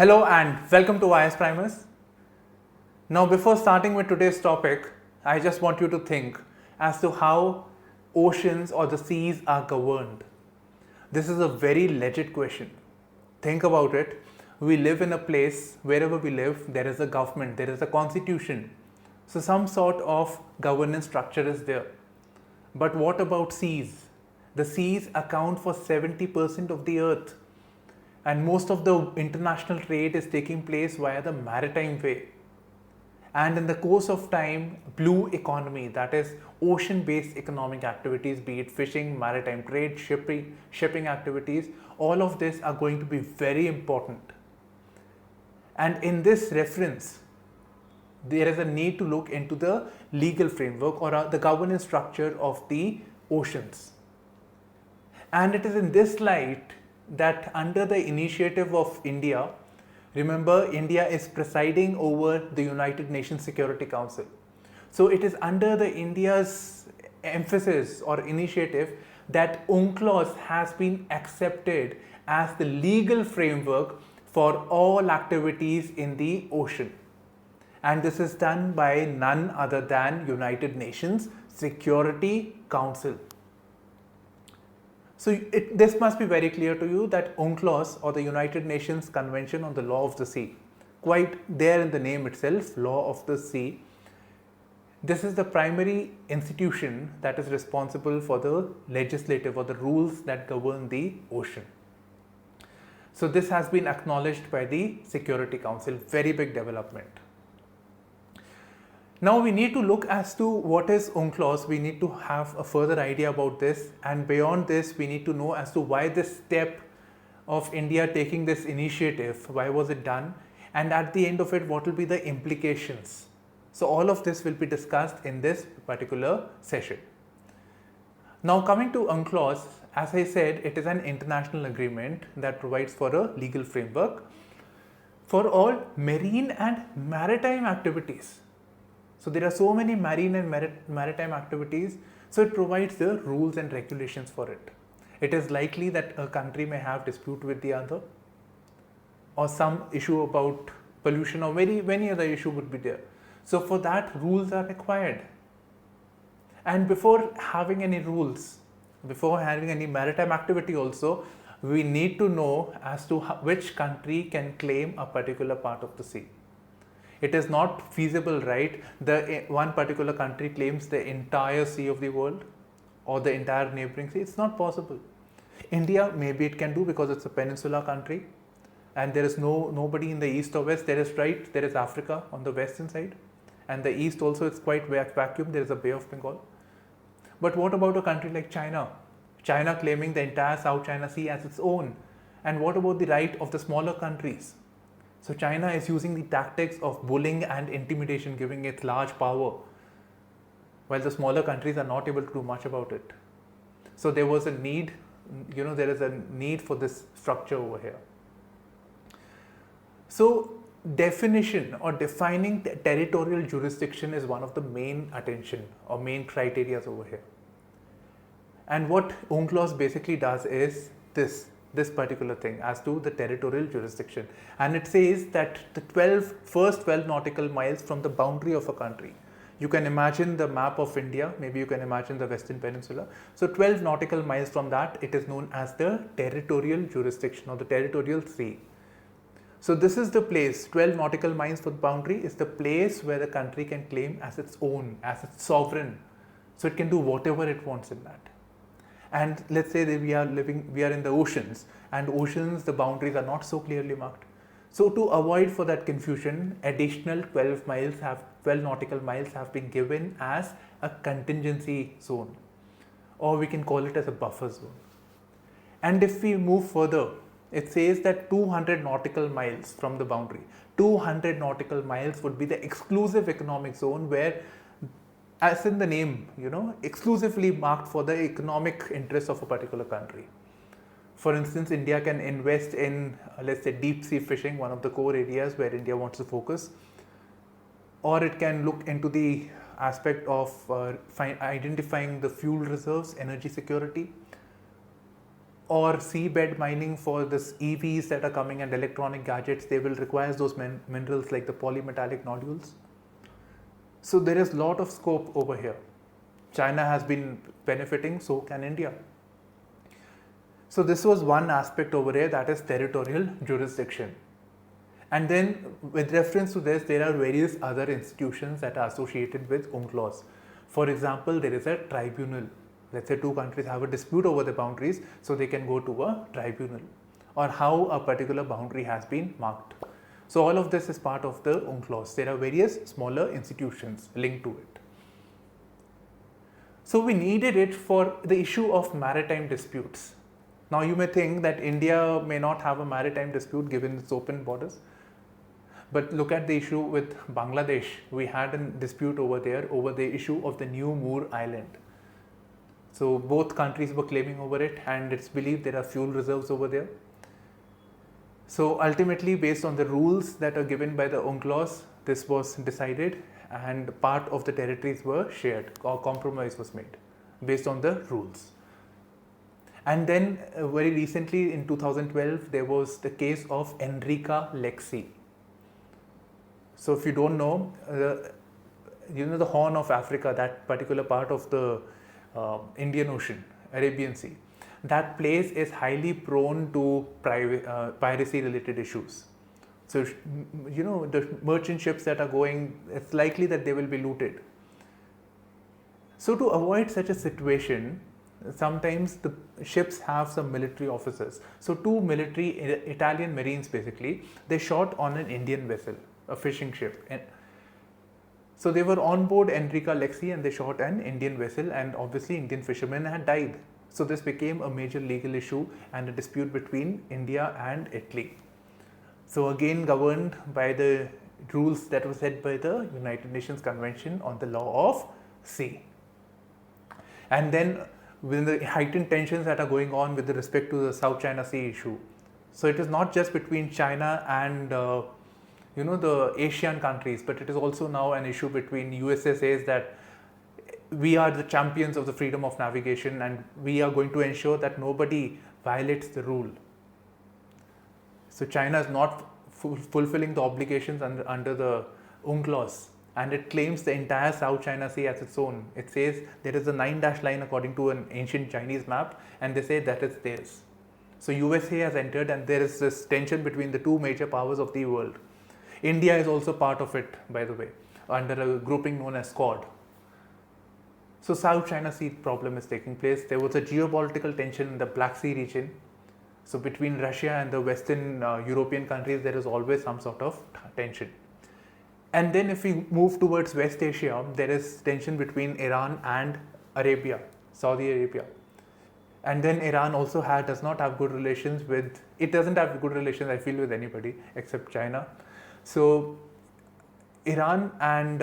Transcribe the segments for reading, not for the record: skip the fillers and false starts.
Hello and welcome to IS Primers. Now, before starting with today's topic, I just want you to think as to how oceans or the seas are governed. This is a very legit question. Think about it. We live in a place, wherever we live, there is a government, there is a constitution. So, some sort of governance structure is there. But what about seas? The seas account for 70% of the earth, and most of the international trade is taking place via the maritime way. And in the course of time, blue economy, that is ocean based economic activities, be it fishing, maritime trade, shipping activities, all of this are going to be very important. And in this reference, there is a need to look into the legal framework or the governance structure of the oceans. And it is in this light that under the initiative of India, remember, India is presiding over the United Nations Security Council. So it is under the India's emphasis or initiative that UNCLOS has been accepted as the legal framework for all activities in the ocean. And this is done by none other than United Nations Security Council. So this must be very clear to you that UNCLOS, or the United Nations Convention on the Law of the Sea, quite there in the name itself, Law of the Sea, this is the primary institution that is responsible for the legislative or the rules that govern the ocean. So this has been acknowledged by the Security Council, very big development. Now we need to look as to what is UNCLOS. We need to have a further idea about this, and beyond this we need to know as to why this step of India taking this initiative, why was it done, and at the end of it what will be the implications. So all of this will be discussed in this particular session. Now coming to UNCLOS, as I said, it is an international agreement that provides for a legal framework for all marine and maritime activities. So there are so many marine and maritime activities, so it provides the rules and regulations for it. It is likely that a country may have dispute with the other, or some issue about pollution, or many other issue would be there. So for that, rules are required. And before having any rules, before having any maritime activity also, we need to know as to which country can claim a particular part of the sea. It is not feasible, right? One particular country claims the entire sea of the world or the entire neighboring sea. It's not possible. India, maybe it can do because it's a peninsula country and there is nobody in the east or west. There is Africa on the western side, and the east also is quite vacuum. There is a Bay of Bengal. But what about a country like China? China claiming the entire South China Sea as its own. And what about the right of the smaller countries? So China is using the tactics of bullying and intimidation, giving it large power, while the smaller countries are not able to do much about it. So there was a need, there is a need for this structure over here. So definition or defining territorial jurisdiction is one of the main attention or main criteria over here. And what UNCLOS basically does is this particular thing as to the territorial jurisdiction, and it says that the first 12 nautical miles from the boundary of a country. You can imagine the map of India, maybe you can imagine the Western Peninsula. So 12 nautical miles from that, it is known as the territorial jurisdiction or the territorial sea. So this is the place, 12 nautical miles from the boundary is the place where the country can claim as its own, as its sovereign. So it can do whatever it wants in that. And let's say that we are in the oceans, and oceans, the boundaries are not so clearly marked. So to avoid for that confusion, additional 12 nautical miles have been given as a contingency zone, or we can call it as a buffer zone. And if we move further, it says that 200 nautical miles from the boundary, 200 nautical miles would be the exclusive economic zone where, as in the name, exclusively marked for the economic interests of a particular country. For instance, India can invest in, let's say, deep sea fishing, one of the core areas where India wants to focus, or it can look into the aspect of identifying the fuel reserves, energy security, or seabed mining for this EVs that are coming and electronic gadgets, they will require those minerals like the polymetallic nodules. So there is a lot of scope over here. China has been benefiting, so can India. So this was one aspect over here, that is territorial jurisdiction. And then with reference to this, there are various other institutions that are associated with UNCLOS. For example, there is a tribunal. Let's say two countries have a dispute over the boundaries, so they can go to a tribunal, or how a particular boundary has been marked. So all of this is part of the UNCLOS. There are various smaller institutions linked to it. So we needed it for the issue of maritime disputes. Now you may think that India may not have a maritime dispute given its open borders. But look at the issue with Bangladesh. We had a dispute over there over the issue of the New Moor Island. So both countries were claiming over it, and it's believed there are fuel reserves over there. So ultimately, based on the rules that are given by the UNCLOS, this was decided and part of the territories were shared, or compromise was made based on the rules. And then very recently in 2012, there was the case of Enrica Lexi. So if you don't know, the Horn of Africa, that particular part of the Indian Ocean, Arabian Sea, that place is highly prone to piracy related issues. So, the merchant ships that are going, it's likely that they will be looted. So to avoid such a situation, sometimes the ships have some military officers. So two military Italian Marines basically, they shot on an Indian vessel, a fishing ship. And so they were on board Enrica Lexi and they shot an Indian vessel, and obviously Indian fishermen had died. So this became a major legal issue and a dispute between India and Italy. So again governed by the rules that were set by the United Nations Convention on the Law of Sea. And then with the heightened tensions that are going on with respect to the South China Sea issue. So it is not just between China and the Asian countries, but it is also now an issue between USA says that we are the champions of the freedom of navigation and we are going to ensure that nobody violates the rule. So China is not fulfilling the obligations under the UNCLOS, and it claims the entire South China Sea as its own. It says there is a 9-dash line according to an ancient Chinese map, and they say that is theirs. So USA has entered, and there is this tension between the two major powers of the world. India is also part of it, by the way, under a grouping known as Quad. So South China Sea problem is taking place. There was a geopolitical tension in the Black Sea region. So between Russia and the Western European countries, there is always some sort of tension. And then if we move towards West Asia, there is tension between Iran and Arabia, Saudi Arabia. And then Iran also does not have good relations with, it doesn't have good relations, I feel, with anybody except China. So Iran and,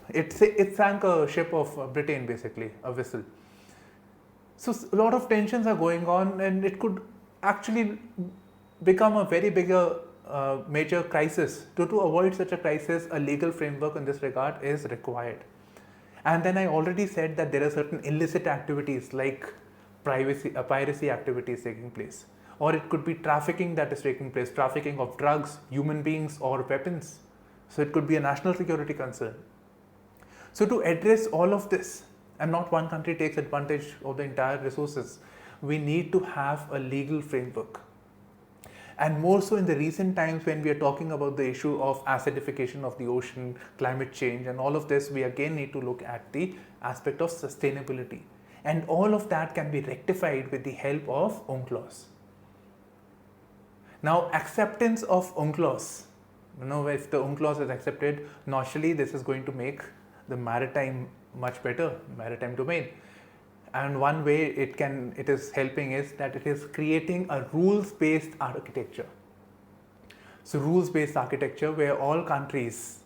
it sank a ship of Britain, basically, a vessel. So a lot of tensions are going on, and it could actually become a very bigger major crisis. To avoid such a crisis, a legal framework in this regard is required. And then I already said that there are certain illicit activities like piracy activities taking place, or it could be trafficking that is taking place, trafficking of drugs, human beings, or weapons. So it could be a national security concern. So to address all of this, and not one country takes advantage of the entire resources, we need to have a legal framework. And more so in the recent times when we are talking about the issue of acidification of the ocean, climate change, and all of this, we again need to look at the aspect of sustainability. And all of that can be rectified with the help of UNCLOS. Now, acceptance of UNCLOS, if the UNCLOS is accepted, naturally this is going to make the maritime much better, maritime domain. And one way it is helping is that it is creating a rules-based architecture. So rules-based architecture where all countries,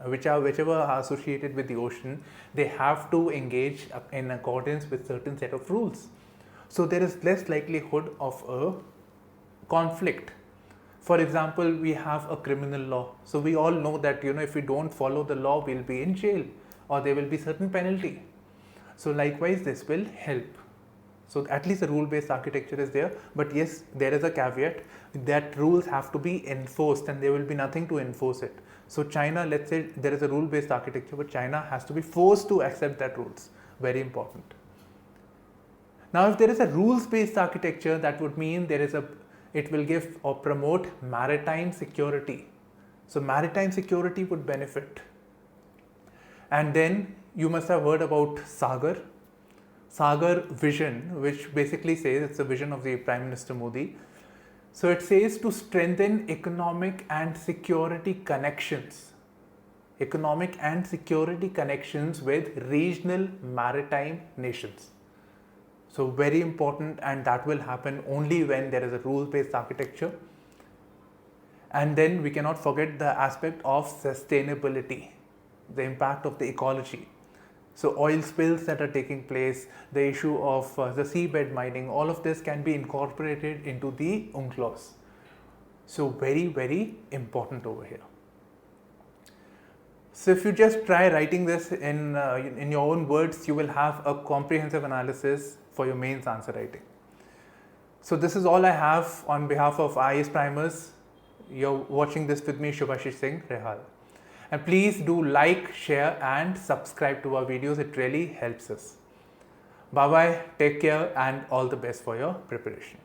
whichever are associated with the ocean, they have to engage in accordance with certain set of rules. So there is less likelihood of a conflict. For example, we have a criminal law. So we all know that if we don't follow the law, we'll be in jail, or there will be certain penalty. So likewise, this will help. So at least the rule-based architecture is there, but yes, there is a caveat that rules have to be enforced and there will be nothing to enforce it. So China, let's say there is a rule-based architecture, but China has to be forced to accept that rules. Very important. Now, if there is a rules-based architecture, that would mean it will give or promote maritime security. So maritime security would benefit. And then you must have heard about Sagar vision, which basically says, it's a vision of the Prime Minister Modi. So it says to strengthen economic and security connections. Economic and security connections with regional maritime nations. So very important, and that will happen only when there is a rule-based architecture. And then we cannot forget the aspect of sustainability, the impact of the ecology. So oil spills that are taking place, the issue of the seabed mining, all of this can be incorporated into the UNCLOS. So very, very important over here. So if you just try writing this in your own words, you will have a comprehensive analysis for your mains answer writing. So this is all I have on behalf of IAS Primers. You're watching this with me, Shubhashish Singh Rehal. And please do like, share and subscribe to our videos. It really helps us. Bye bye, take care and all the best for your preparation.